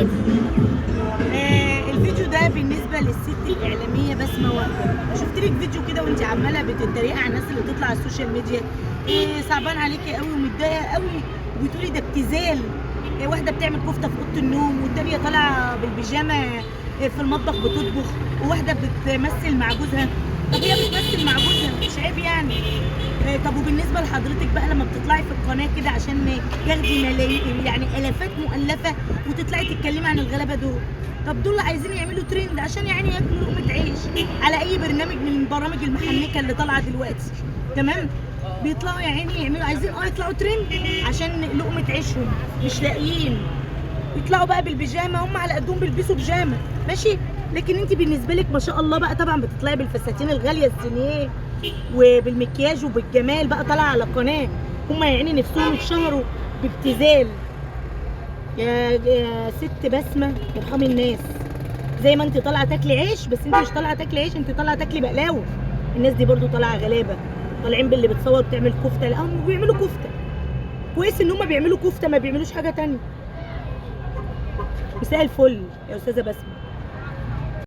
حياتي. الفيديو ده بالنسبه للست الاعلاميه بسمه وهبه. شفت لك فيديو كده وانت عماله بتتريقي على الناس اللي بتطلع على السوشيال ميديا، صعبان عليكي قوي ومتضايقه قوي وبتقولي ده ابتذال. واحده بتعمل كفته في اوضه النوم والتانيه طالعه بالبيجامه في المطبخ بتطبخ، وواحده بتمثل مع جوزها. طب هي بتمثل مع جوزها مش عيب يعني؟ طب وبالنسبه لحضرتك بقى لما بتطلعي في القناه كده عشان تاخدي ملايين يعني الافات مؤلفه وتطلعي تتكلمي عن الغلابه دول، طب دول عايزين يعملوا ترند عشان يعني ياكلوا لقمه عيش على اي برنامج من البرامج المحنكه اللي طالعه دلوقتي، تمام؟ بيطلعوا يا عيني يعملوا عايزين يطلعوا ترند عشان لقمه عيشهم مش لاقيين، يطلعوا بقى بالبيجامه، هم على قدهم بيلبسوا بيجامه ماشي. لكن انت بالنسبه لك ما شاء الله بقى طبعا بتطلعي بالفساتين الغاليه السينيه وبالمكياج وبالجمال بقى طالعه على قناه، هم يعني نفسهم يتشهروا بابتذال. يا ست بسمه ارحمي الناس، زي ما انت طالعه تاكلي عيش بس انت مش طالعه تاكلي عيش، انت طالعه تاكلي بقلاوه. الناس دي برضو طالعه غلابه، طالعين باللي بتصور بتعمل كفته، لا هم بيعملوا كفته كويس ان هم بيعملوا كفته ما بيعملوش حاجه تانية. مساء الفل يا استاذه بسمه.